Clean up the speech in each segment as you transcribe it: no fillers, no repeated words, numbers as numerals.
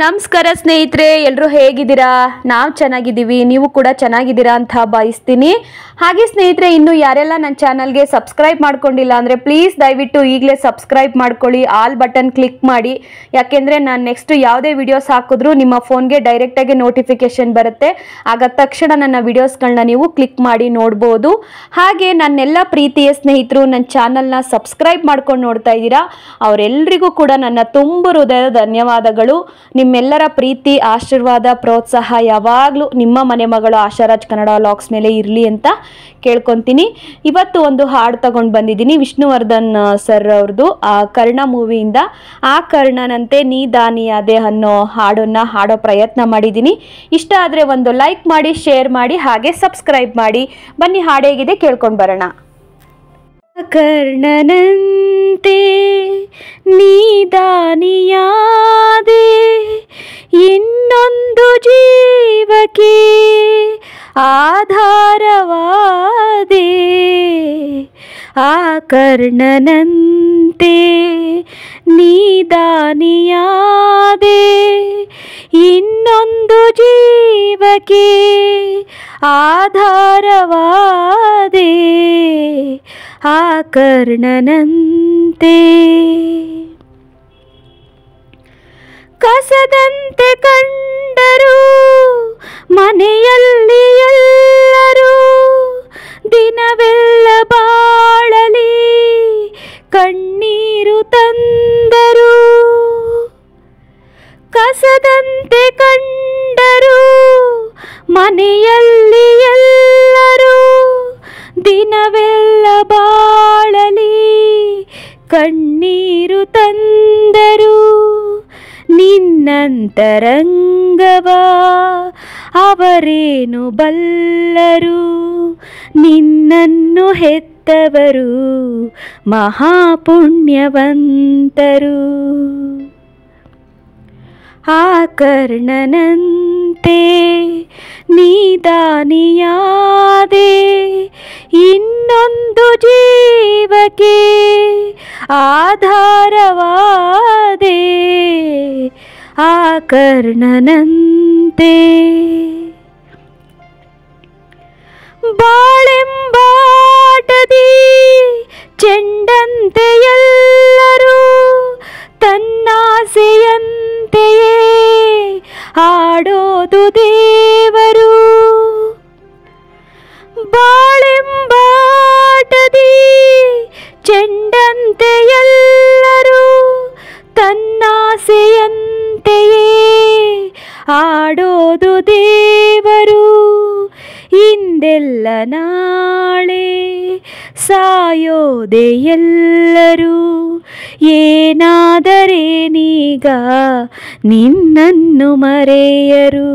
ನಮಸ್ಕಾರ ಸ್ನೇಹಿತರೆ, ಎಲ್ಲರೂ ಹೇಗಿದ್ದೀರಾ? ನಾವು ಚೆನ್ನಾಗಿದ್ದೀವಿ, ನೀವು ಕೂಡ ಚೆನ್ನಾಗಿದ್ದೀರಾ ಅಂತ ಭಾವಿಸ್ತೀನಿ. ಹಾಗೆ ಸ್ನೇಹಿತರೆ, ಇನ್ನು ಯಾರೆಲ್ಲ ನನ್ನ ಚಾನಲ್ಗೆ ಸಬ್ಸ್ಕ್ರೈಬ್ ಮಾಡ್ಕೊಂಡಿಲ್ಲ ಅಂದರೆ ಪ್ಲೀಸ್ ದಯವಿಟ್ಟು ಈಗಲೇ ಸಬ್ಸ್ಕ್ರೈಬ್ ಮಾಡ್ಕೊಳ್ಳಿ, ಆಲ್ ಬಟನ್ ಕ್ಲಿಕ್ ಮಾಡಿ. ಯಾಕೆಂದರೆ ನಾನು ನೆಕ್ಸ್ಟ್ ಯಾವುದೇ ವಿಡಿಯೋಸ್ ಹಾಕಿದ್ರೂ ನಿಮ್ಮ ಫೋನ್ಗೆ ಡೈರೆಕ್ಟಾಗಿ ನೋಟಿಫಿಕೇಶನ್ ಬರುತ್ತೆ. ಆಗ ತಕ್ಷಣ ನನ್ನ ವಿಡಿಯೋಸ್ಗಳನ್ನ ನೀವು ಕ್ಲಿಕ್ ಮಾಡಿ ನೋಡ್ಬೋದು. ಹಾಗೆ ನನ್ನೆಲ್ಲ ಪ್ರೀತಿಯ ಸ್ನೇಹಿತರು ನನ್ನ ಚಾನಲ್ನ ಸಬ್ಸ್ಕ್ರೈಬ್ ಮಾಡ್ಕೊಂಡು ನೋಡ್ತಾ ಇದ್ದೀರಾ, ಅವರೆಲ್ಲರಿಗೂ ಕೂಡ ನನ್ನ ತುಂಬ ಹೃದಯದ ಧನ್ಯವಾದಗಳು. ನಿಮ್ಮೆಲ್ಲರ ಪ್ರೀತಿ, ಆಶೀರ್ವಾದ, ಪ್ರೋತ್ಸಾಹ ಯಾವಾಗಲೂ ನಿಮ್ಮ ಮನೆ ಮಗಳು ಆಶಾರಾಜ್ ಕನ್ನಡ ವ್ಲಾಗ್ಸ್ ಮೇಲೆ ಇರಲಿ ಅಂತ ಕೇಳ್ಕೊತೀನಿ. ಇವತ್ತು ಒಂದು ಹಾಡು ತಗೊಂಡು ಬಂದಿದ್ದೀನಿ, ವಿಷ್ಣುವರ್ಧನ್ ಸರ್ ಅವ್ರದ್ದು ಕರ್ಣ ಮೂವಿಯಿಂದ. ಆ ಕರ್ಣನಂತೆ ನೀ ದಾನಿಯಾದೆ ಅನ್ನೋ ಹಾಡನ್ನು ಹಾಡೋ ಪ್ರಯತ್ನ ಮಾಡಿದ್ದೀನಿ. ಇಷ್ಟ ಆದರೆ ಒಂದು ಲೈಕ್ ಮಾಡಿ, ಶೇರ್ ಮಾಡಿ, ಹಾಗೆ ಸಬ್ಸ್ಕ್ರೈಬ್ ಮಾಡಿ. ಬನ್ನಿ, ಹಾಡು ಹೇಗಿದೆ ಕೇಳ್ಕೊಂಡು ಬರೋಣ. ಕರ್ಣನಂತೆ ನೀದಾನಿಯಾದೆ, ಇನ್ನೊಂದು ಜೀವಕ್ಕೆ ಆಧಾರವಾದೆ. ಆ ಕರ್ಣನಂತೆ ನೀದಾನಿಯಾದೆ, ಇನ್ನೊಂದು ಜೀವಕ್ಕೆ ಆಧಾರವಾದೆ. ಆ ಕರ್ಣನಂತೆ ಕಸದಂತೆ ಕಂಡರು ಮನೆಯಲ್ಲಿ ಎಲ್ಲರೂ, ದಿನವೆಲ್ಲ ಬಾಳಲಿ ಕಣ್ಣೀರು ತಂದರು. ಕಸದಂತೆ ಕಂಡರು ಮನೆಯಲ್ಲಿ ಎಲ್ಲರೂ, ದಿನವೆಲ್ಲ ಬಾಳಲಿ ಕಣ್ಣೀರು ತಂದರು. ನಿನ್ನಂತರಂಗವ ಅವರೇನು ಬಲ್ಲರು, ನಿನ್ನನ್ನು ಹೆತ್ತವರು ಮಹಾಪುಣ್ಯವಂತರು. ಆ ಕರ್ಣನಂತೆ ನೀದಾನಿಯಾದೆ, ಇನ್ನೊಂದು ಜೀವಕ್ಕೆ ಆಧಾರವಾದೆ. ಆ ಕರ್ಣನಂತೆ ಬಾಳೆಂಬಾಟದಿ ಚೆಂಡಂತೆ ಎಲ್ಲರೂ, ತನ್ನಾಸೆಯಂತೆಯೇ ಆಡೋದು ದೇವರು. ಬಾಳೆಂಬಾಟದಿ ಚೆಂಡಂತೆ ಎಲ್ಲರೂ, ತನ್ನಾಸೆಯಂತೆಯೇ ಆಡೋದು ದೇವರು. ಇಂದೆಲ್ಲ ನಾಳೆ ಸಾಯೋದೆ ಎಲ್ಲರೂ, ಏನಾದರೇನೀಗ ನಿನ್ನನ್ನು ಮರೆಯರು.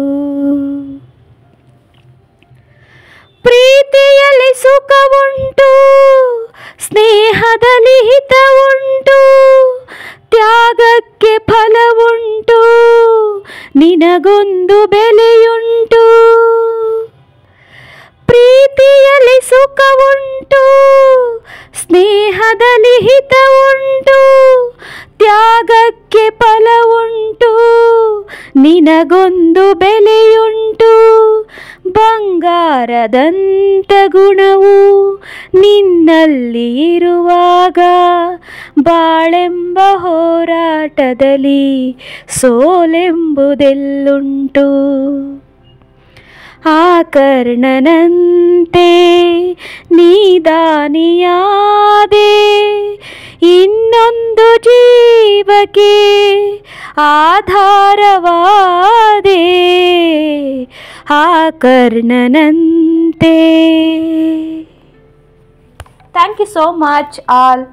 ಪ್ರೀತಿಯಲ್ಲಿ ಸುಖವುಂಟು, ಸ್ನೇಹದಲ್ಲಿ ಹಿತವುಂಟು, ತ್ಯಾಗಕ್ಕೆ ಫಲವುಂಟು, ನಿನಗೊಂದು ಬೆಲೆಯುಂಟು. ಪ್ರೀತಿಯಲ್ಲಿ ಸುಖವುಂಟು, ಸ್ನೇಹದಲ್ಲಿ ಹಿತವುಂಟು, ತ್ಯಾಗಕ್ಕೆ ಫಲವುಂಟು, ನಿನಗೊಂದು ಬೆಲೆಯುಂಟು. ಬಂಗಾರದಂತ ಗುಣವು ನಿನ್ನಲ್ಲಿ ಇರುವಾಗ, ಬಾಳೆಂಬ ಹೋರಾಟದಲ್ಲಿ ಸೋಲೆಂಬುದೆಲ್ಲುಂಟು. ಆ ಕರ್ಣನಂತೆ ನೀದಾನಿಯಾದೆ, ಇನ್ನೊಂದು ಜೀವಕ್ಕೆ ಆಧಾರವಾದೆ. ಆ ಕರ್ಣನಂತೆ. Thank you so much all.